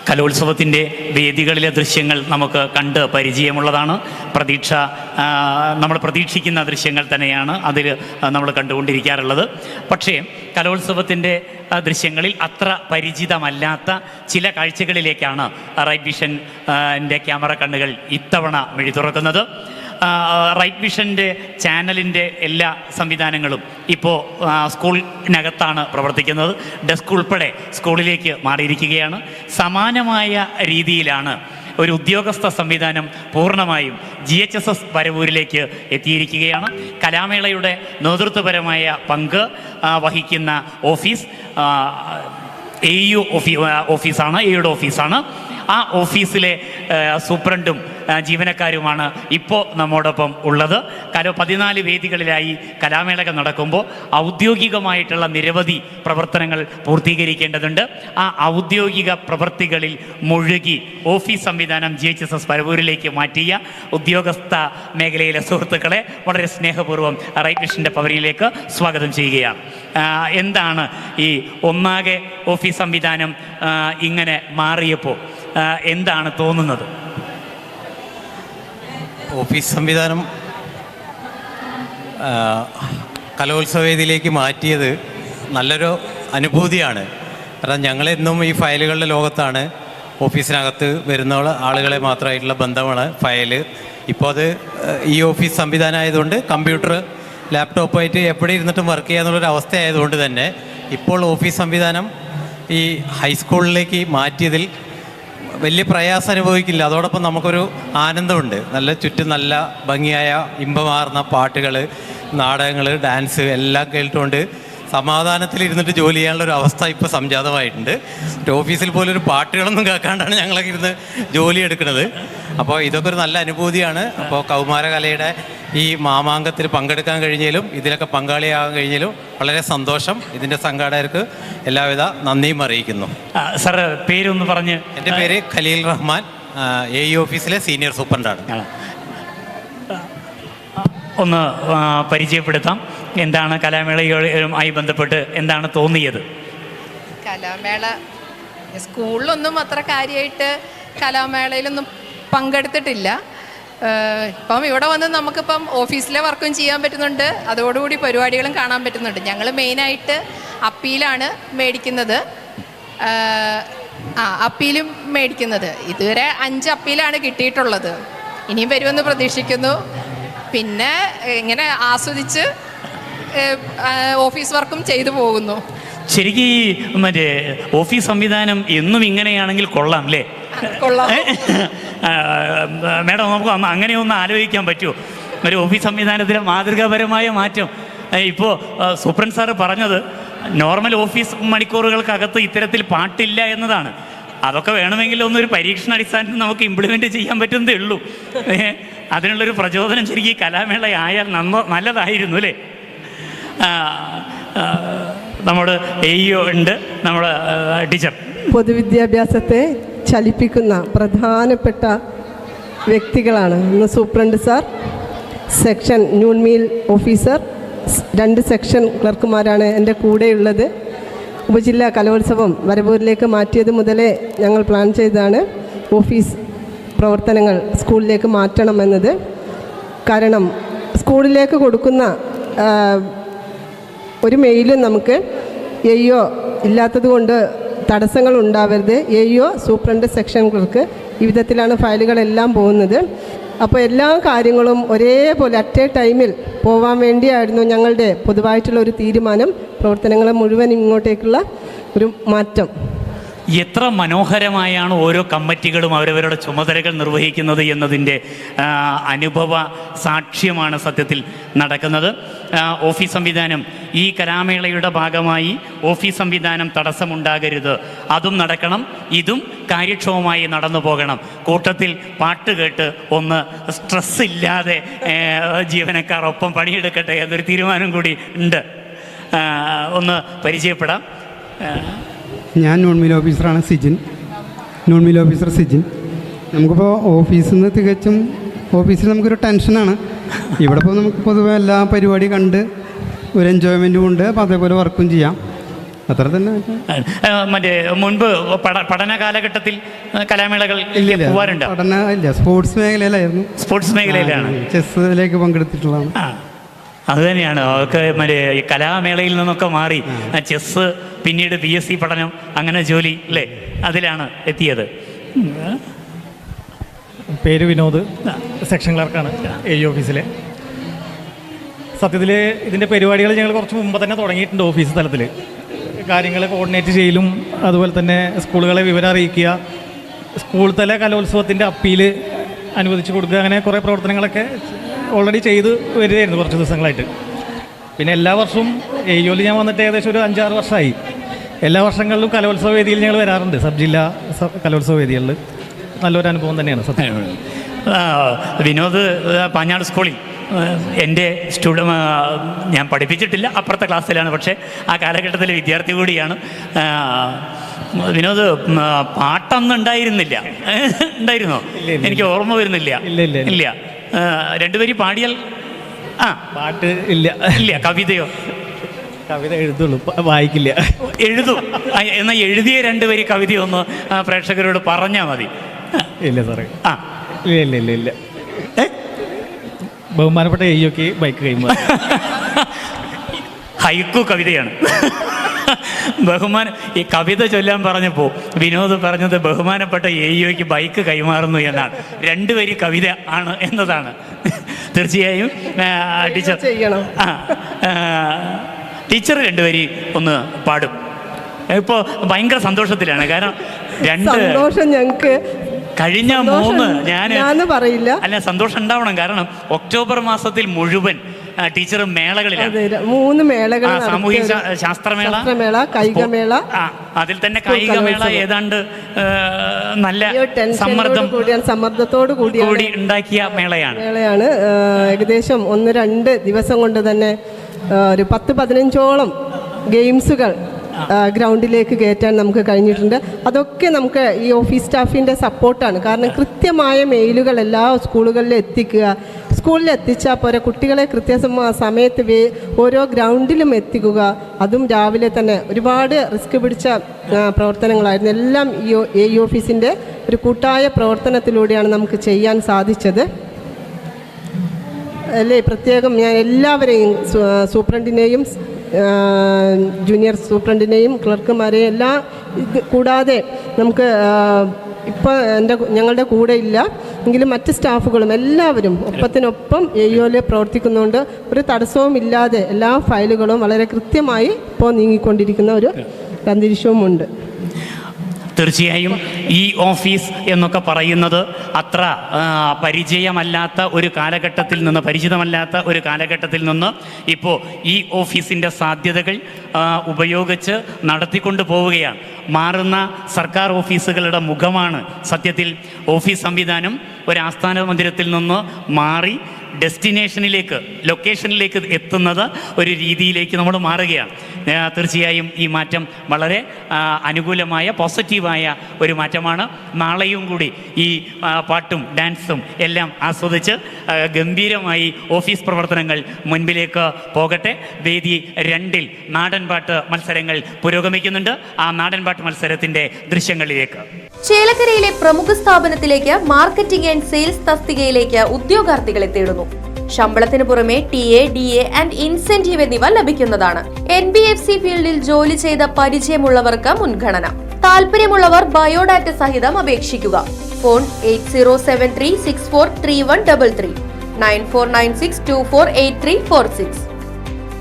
കലോത്സവത്തിൻ്റെ വേദികളിലെ ദൃശ്യങ്ങൾ നമുക്ക് കണ്ട് പരിചയമുള്ളതാണ്. നമ്മൾ പ്രതീക്ഷിക്കുന്ന ദൃശ്യങ്ങൾ തന്നെയാണ് അതിൽ നമ്മൾ കണ്ടുകൊണ്ടിരിക്കാറുള്ളത്. പക്ഷേ കലോത്സവത്തിൻ്റെ ദൃശ്യങ്ങളിൽ അത്ര പരിചിതമല്ലാത്ത ചില കാഴ്ചകളിലേക്കാണ് റൈറ്റ് വിഷൻ്റെ ക്യാമറ കണ്ണുകൾ ഇത്തവണ വഴി തുറക്കുന്നത്. റൈറ്റ് വിഷൻ്റെ ചാനലിൻ്റെ എല്ലാ സംവിധാനങ്ങളും ഇപ്പോൾ സ്കൂളിനകത്താണ് പ്രവർത്തിക്കുന്നത്. ഡെസ്ക് ഉൾപ്പെടെ സ്കൂളിലേക്ക് മാറിയിരിക്കുകയാണ്. സമാനമായ രീതിയിലാണ് ഒരു ഉദ്യോഗസ്ഥ സംവിധാനം പൂർണ്ണമായും GHSS പരവൂരിലേക്ക് എത്തിയിരിക്കുകയാണ്. കലാമേളയുടെ നേതൃത്വപരമായ പങ്ക് വഹിക്കുന്ന ഓഫീസ് AU ഓഫീസാണ്, AUയുടെ ഓഫീസാണ്. ആ ഓഫീസിലെ സൂപ്രണ്ടും ജീവനക്കാരുമാണ് ഇപ്പോൾ നമ്മോടൊപ്പം ഉള്ളത്. 14 വേദികളിലായി കലാമേളകൾ നടക്കുമ്പോൾ ഔദ്യോഗികമായിട്ടുള്ള നിരവധി പ്രവർത്തനങ്ങൾ പൂർത്തീകരിക്കേണ്ടതുണ്ട്. ആ ഔദ്യോഗിക പ്രവൃത്തികളിൽ മുഴുകി ഓഫീസ് സംവിധാനം GHSS പരവൂരിലേക്ക് മാറ്റിയ ഉദ്യോഗസ്ഥ മേഖലയിലെ സുഹൃത്തുക്കളെ വളരെ സ്നേഹപൂർവ്വം റൈറ്റ് വിഷൻ്റെ പവറിയിലേക്ക് സ്വാഗതം ചെയ്യുകയാണ്. എന്താണ് ഈ ഒന്നാകെ ഓഫീസ് സംവിധാനം ഇങ്ങനെ മാറിയപ്പോൾ എന്താണ് തോന്നുന്നത്? ഓഫീസ് സംവിധാനം കലോത്സവവേദിയിലേക്ക് മാറ്റിയത് നല്ലൊരു അനുഭൂതിയാണ്. കാരണം ഞങ്ങളെന്നും ഈ ഫയലുകളുടെ ലോകത്താണ്. ഓഫീസിനകത്ത് വരുന്ന ആളുകളെ മാത്രമായിട്ടുള്ള ബന്ധമാണ് ഫയല്. ഇപ്പോൾ അത് ഈ ഓഫീസ് സംവിധാനം ആയതുകൊണ്ട് കമ്പ്യൂട്ടർ ലാപ്ടോപ്പായിട്ട് എവിടെ ഇരുന്നിട്ടും വർക്ക് ചെയ്യാന്നുള്ളൊരു അവസ്ഥ ആയതുകൊണ്ട് തന്നെ ഇപ്പോൾ ഓഫീസ് സംവിധാനം ഈ ഹൈസ്കൂളിലേക്ക് മാറ്റിയതിൽ വലിയ പ്രയാസം അനുഭവിക്കില്ല. അതോടൊപ്പം നമുക്കൊരു ആനന്ദമുണ്ട്. ചുറ്റും നല്ല ഭംഗിയായ ഇമ്പമാർന്ന പാട്ടുകൾ, നാടകങ്ങൾ, ഡാൻസ് എല്ലാം കേട്ടുകൊണ്ട് സമാധാനത്തിലിരുന്നിട്ട് ജോലി ചെയ്യാനുള്ളൊരു അവസ്ഥ ഇപ്പോൾ സംജാതമായിട്ടുണ്ട്. ഒരു ഓഫീസിൽ പോലും ഒരു പാട്ടുകളൊന്നും കേൾക്കാണ്ടാണ് ഞങ്ങളൊക്കെ ഇരുന്ന് ജോലി എടുക്കുന്നത്. അപ്പോൾ ഇതൊക്കെ ഒരു നല്ല അനുഭൂതിയാണ്. അപ്പോൾ കൗമാരകലയുടെ ഈ മാമാങ്കത്തിൽ പങ്കെടുക്കാൻ കഴിഞ്ഞാലും ഇതിലൊക്കെ പങ്കാളിയാകാൻ കഴിഞ്ഞാലും വളരെ സന്തോഷം. ഇതിൻ്റെ സംഘാടകർക്ക് എല്ലാവിധ നന്ദിയും അറിയിക്കുന്നു. സാർ പേരൊന്ന് പറഞ്ഞ്. എൻ്റെ പേര് ഖലീൽ റഹ്മാൻ, AU ഓഫീസിലെ സീനിയർ സൂപ്രണ്ടാണ്. ഒന്ന് പരിചയപ്പെടുത്താം. എന്താണ് കലാമേളയുമായി ബന്ധപ്പെട്ട് എന്താണ് തോന്നിയത്? കലാമേള സ്കൂളിലൊന്നും അത്ര കാര്യമായിട്ട് കലാമേളയിലൊന്നും പങ്കെടുത്തിട്ടില്ല. ഇപ്പം ഇവിടെ വന്ന് നമുക്കിപ്പം ഓഫീസിലെ വർക്കും ചെയ്യാൻ പറ്റുന്നുണ്ട്, അതോടുകൂടി പരിപാടികളും കാണാൻ പറ്റുന്നുണ്ട്. ഞങ്ങൾ മെയിനായിട്ട് അപ്പീലാണ് മേടിക്കുന്നത്. അപ്പീലും മേടിക്കുന്നത് ഇതുവരെ 5 അപ്പീലാണ് കിട്ടിയിട്ടുള്ളത്. ഇനിയും വരുമെന്ന് പ്രതീക്ഷിക്കുന്നു. പിന്നെ ഇങ്ങനെ ആസ്വദിച്ച് ഓഫീസ് വർക്കും ചെയ്തു പോകുന്നു. ശരിക്കും ഈ മറ്റേ ഓഫീസ് സംവിധാനം എന്നും ഇങ്ങനെയാണെങ്കിൽ കൊള്ളാം അല്ലേ? കൊള്ളാം. മേഡം, നമുക്ക് അങ്ങനെ ഒന്ന് ആലോചിക്കാൻ പറ്റുമോ? ഒരു ഓഫീസ് സംവിധാനത്തിലെ മാതൃകാപരമായ മാറ്റം. ഇപ്പോൾ സൂപ്രണ്ട് സാറ് പറഞ്ഞത് നോർമൽ ഓഫീസ് മണിക്കൂറുകൾക്കകത്ത് ഇത്തരത്തിൽ പാട്ടില്ല എന്നതാണ്. അതൊക്കെ വേണമെങ്കിൽ ഒന്നൊരു പരീക്ഷണാടിസ്ഥാനത്തിൽ നമുക്ക് ഇംപ്ലിമെൻ്റ് ചെയ്യാൻ പറ്റുന്നതേ ഉള്ളൂ. അതിനുള്ളൊരു പ്രചോദനം ശരിക്കും കലാമേള ആയാൽ നല്ലതായിരുന്നു അല്ലേ? നമ്മുടെ AU ഉണ്ട്, നമ്മുടെ ടീച്ചർ. പൊതുവിദ്യാഭ്യാസത്തെ ചലിപ്പിക്കുന്ന പ്രധാനപ്പെട്ട വ്യക്തികളാണ് ഇന്ന് superintendent sir, section noon meal officer, 2 section ക്ലർക്കുമാരാണ് എൻ്റെ കൂടെയുള്ളത്. ഉപജില്ലാ കലോത്സവം വരവൂരിലേക്ക് മാറ്റിയത് മുതലേ ഞങ്ങൾ പ്ലാൻ ചെയ്തതാണ് ഓഫീസ് പ്രവർത്തനങ്ങൾ സ്കൂളിലേക്ക് മാറ്റണമെന്നത്. കാരണം സ്കൂളിലേക്ക് കൊടുക്കുന്ന ഒരു മെയിലും നമുക്ക് AO ഇല്ലാത്തത് കൊണ്ട് തടസ്സങ്ങൾ ഉണ്ടാവരുത്. AO, സൂപ്രണ്ട്, സെക്ഷൻ ക്ലർക്ക് ഈ വിധത്തിലാണ് ഫയലുകളെല്ലാം പോകുന്നത്. അപ്പോൾ എല്ലാ കാര്യങ്ങളും ഒരേപോലെ അറ്റ് എ ടൈമിൽ പോകാൻ വേണ്ടിയായിരുന്നു ഞങ്ങളുടെ പൊതുവായിട്ടുള്ള ഒരു തീരുമാനം. പ്രവർത്തനങ്ങൾ മുഴുവൻ ഇങ്ങോട്ടേക്കുള്ള ഒരു മാറ്റം. എത്ര മനോഹരമായാണ് ഓരോ കമ്മിറ്റികളും അവരവരുടെ ചുമതലകൾ നിർവഹിക്കുന്നത് എന്നതിൻ്റെ അനുഭവ സാക്ഷ്യമാണ് സത്യത്തിൽ നടക്കുന്നത്. ഓഫീസ് സംവിധാനം ഈ കലാമേളയുടെ ഭാഗമായി ഓഫീസ് സംവിധാനം തടസ്സമുണ്ടാകരുത്, അതും നടക്കണം. ഇതും കാര്യക്ഷമമായി നടന്നു പോകണം. കൂട്ടത്തിൽ പാട്ട് കേട്ട് ഒന്ന് സ്ട്രെസ്സില്ലാതെ ജീവനക്കാർ ഒപ്പം പണിയെടുക്കട്ടെ എന്നൊരു തീരുമാനം കൂടി ഉണ്ട്. ഒന്ന് പരിചയപ്പെടാം. ഞാൻ നോൺമീൽ ഓഫീസറാണ്, നോൺമീൽ ഓഫീസർ സിജിൻ. നമുക്കിപ്പോൾ ഓഫീസിൽ നിന്ന് തികച്ചും ഓഫീസിൽ നമുക്കൊരു ടെൻഷനാണ്. ഇവിടെ ഇപ്പോൾ നമുക്ക് പൊതുവെ എല്ലാ പരിപാടി കണ്ട് ഒരു എൻജോയ്മെൻറ്റും ഉണ്ട്. അപ്പോൾ അതേപോലെ വർക്കും ചെയ്യാം. അത്ര തന്നെ. മറ്റേ മുൻപ് പഠന കാലഘട്ടത്തിൽ കലാമേളകൾ പോവാറുണ്ട്? പഠന ഇല്ല, സ്പോർട്സ് മേഖലയിലായിരുന്നു. സ്പോർട്സ് മേഖലയിലാണ്. ചെസ്സിലേക്ക് പങ്കെടുത്തിട്ടുള്ളതാണ്. അത് തന്നെയാണ് അവർക്ക് മറ്റേ ഈ കലാമേളയിൽ നിന്നൊക്കെ മാറി ചെസ്സ്, പിന്നീട് BSc പഠനം, അങ്ങനെ ജോലി അല്ലേ, അതിലാണ് എത്തിയത്. പേര് വിനോദ്, സെക്ഷൻ ക്ലർക്കാണ് AE ഓഫീസിലെ. സത്യത്തിൽ ഇതിൻ്റെ പരിപാടികൾ ഞങ്ങൾ കുറച്ച് മുമ്പ് തന്നെ തുടങ്ങിയിട്ടുണ്ട്. ഓഫീസ് തലത്തിൽ കാര്യങ്ങൾ കോർഡിനേറ്റ് ചെയ്യലും അതുപോലെ തന്നെ സ്കൂളുകളെ വിവരം അറിയിക്കുക, സ്കൂൾ തല കലോത്സവത്തിൻ്റെ അപ്പീൽ അനുവദിച്ച് കൊടുക്കുക, അങ്ങനെ കുറേ പ്രവർത്തനങ്ങളൊക്കെ ഓൾറെഡി ചെയ്ത് വരികയായിരുന്നു കുറച്ച് ദിവസങ്ങളായിട്ട്. പിന്നെ എല്ലാ വർഷവും AEOയിൽ ഞാൻ വന്നിട്ട് ഏകദേശം ഒരു 5-6 വർഷമായി. എല്ലാ വർഷങ്ങളിലും കലോത്സവ വേദിയിൽ ഞങ്ങൾ വരാറുണ്ട്, സബ് ജില്ലാ കലോത്സവ വേദികളിൽ. നല്ലൊരു അനുഭവം തന്നെയാണ് സത്യം. വിനോദ് പാഞ്ഞാട് സ്കൂളിൽ എൻ്റെ ഞാൻ പഠിപ്പിച്ചിട്ടില്ല, അപ്പുറത്തെ ക്ലാസ്സിലാണ്, പക്ഷേ ആ കാലഘട്ടത്തിലെ വിദ്യാർത്ഥി കൂടിയാണ്. വിനോദ് പാട്ടൊന്നും ഉണ്ടായിരുന്നില്ല, ഉണ്ടായിരുന്നോ? എനിക്ക് ഓർമ്മ വരുന്നില്ല. ഇല്ല. രണ്ടുപേരും പാടിയാൽ പാട്ട് ഇല്ല. കവിതയോ? കവിത എഴുതുള്ളൂ, വായിക്കില്ല. എഴുതും. എന്നാൽ എഴുതിയ രണ്ടുപേരും കവിതയൊന്ന് പ്രേക്ഷകരോട് പറഞ്ഞാൽ മതി. ഇല്ല സാറേ. ഇല്ല. ബഹുമാനപ്പെട്ട AEOക്ക് ബൈക്ക് കൈമാറി. ഹൈക്കു കവിതയാണ്. ഈ കവിത ചൊല്ലാൻ പറഞ്ഞപ്പോൾ വിനോദ് പറഞ്ഞത് ബഹുമാനപ്പെട്ട AEOക്ക് ബൈക്ക് കൈമാറുന്നു എന്നാണ്. രണ്ടുപേരും കവിത ആണ് എന്നതാണ്. തീർച്ചയായും ടീച്ചർ ചെയ്യണം. ടീച്ചർ രണ്ടുപേരും ഒന്ന് പാടും. ഇപ്പോൾ ഭയങ്കര സന്തോഷത്തിലാണ്. കാരണം സന്തോഷം ഞങ്ങൾക്ക് കഴിഞ്ഞ 3 ഞാൻ പറയില്ല. അല്ല, സന്തോഷം ഉണ്ടാവണം. കാരണം ഒക്ടോബർ മാസത്തിൽ മുഴുവൻ ടീച്ചർ മേളകളിലാണ്. 3 മേളകൾ, സാമൂഹിക ശാസ്ത്രമേള, കായികമേള. അതിൽ തന്നെ കായികമേള ഏതാണ്ട് നല്ല സമ്മർദ്ദത്തോടു കൂടി ഉണ്ടാക്കിയ മേളയാണ്. ഏകദേശം 1-2 ദിവസം കൊണ്ട് തന്നെ ഒരു 10-15ഓളം ഗെയിംസുകൾ ഗ്രൗണ്ടിലേക്ക് കയറ്റാൻ നമുക്ക് കഴിഞ്ഞിട്ടുണ്ട്. അതൊക്കെ നമുക്ക് ഈ ഓഫീസ് സ്റ്റാഫിൻ്റെ സപ്പോർട്ടാണ്. കാരണം കൃത്യമായ മെയിലുകൾ എല്ലാ സ്കൂളുകളിലും എത്തിക്കുക. സ്കൂളിൽ എത്തിച്ചാൽ പോരാ, കുട്ടികളെ സമയത്ത് ഓരോ ഗ്രൗണ്ടിലും എത്തിക്കുക. അതും രാവിലെ തന്നെ ഒരുപാട് റിസ്ക് പിടിച്ച പ്രവർത്തനങ്ങളായിരുന്നു. എല്ലാം ഈ AE ഓഫീസിൻ്റെ ഒരു കൂട്ടായ പ്രവർത്തനത്തിലൂടെയാണ് നമുക്ക് ചെയ്യാൻ സാധിച്ചത്. അല്ലേ, പ്രത്യേകം ഞാൻ എല്ലാവരെയും, സൂപ്രണ്ടിനെയും ജൂനിയർ സൂപ്രണ്ടിനെയും ക്ലർക്കുമാരെയും എല്ലാം കൂടാതെ നമുക്ക് ഇപ്പോൾ ഞങ്ങളുടെ കൂടെ ഇല്ല എങ്കിലും മറ്റ് സ്റ്റാഫുകളും എല്ലാവരും ഒപ്പത്തിനൊപ്പം AEOയിൽ പ്രവർത്തിക്കുന്നുണ്ട്. ഒരു തടസ്സവും ഇല്ലാതെ എല്ലാ ഫയലുകളും വളരെ കൃത്യമായി ഇപ്പോൾ നീങ്ങിക്കൊണ്ടിരിക്കുന്ന ഒരു അന്തരീക്ഷവുമുണ്ട്. തീർച്ചയായും ഈ ഓഫീസ് എന്നൊക്കെ പറയുന്നത് അത്ര പരിചിതമല്ലാത്ത ഒരു കാലഘട്ടത്തിൽ നിന്ന് ഇപ്പോൾ ഈ ഓഫീസിൻ്റെ സാധ്യതകൾ ഉപയോഗിച്ച് നടത്തിക്കൊണ്ട് പോവുകയാണ്. മാറുന്ന സർക്കാർ ഓഫീസുകളുടെ മുഖമാണ് സത്യത്തിൽ ഓഫീസ് സംവിധാനം. ഒരു ആസ്ഥാന മന്ദിരത്തിൽ നിന്ന് മാറി ലൊക്കേഷനിലേക്ക് എത്തുന്നത് ഒരു രീതിയിലേക്ക് നമ്മൾ മാറുകയാണ്. തീർച്ചയായും ഈ മാറ്റം വളരെ അനുകൂലമായ പോസിറ്റീവായ ഒരു മാറ്റമാണ്. നാളെയും കൂടി ഈ പാട്ടും ഡാൻസും എല്ലാം ആസ്വദിച്ച് ഗംഭീരമായി ഓഫീസ് പ്രവർത്തനങ്ങൾ മുൻപിലേക്ക് പോകട്ടെ. വേദി 2-ൽ നാടൻപാട്ട് മത്സരങ്ങൾ പുരോഗമിക്കുന്നുണ്ട്. ആ നാടൻപാട്ട് മത്സരത്തിൻ്റെ ദൃശ്യങ്ങളിലേക്ക്. ചേലക്കരയിലെ പ്രമുഖ സ്ഥാപനത്തിലേക്ക് മാർക്കറ്റിംഗ് ആൻഡ് സെയിൽസ് തസ്തികയിലേക്ക് ഉദ്യോഗാർത്ഥികളെ തേടുന്നു. ശമ്പളത്തിന് പുറമെ TA, DA ആൻഡ് ഇൻസെന്റീവ് എന്നിവ ലഭിക്കുന്നതാണ്. NBFC ഫീൽഡിൽ ജോലി ചെയ്ത പരിചയമുള്ളവർക്ക് മുൻഗണന. താല്പര്യമുള്ളവർ ബയോഡാറ്റ സഹിതം അപേക്ഷിക്കുക. ഫോൺ 8073643133 9496248346.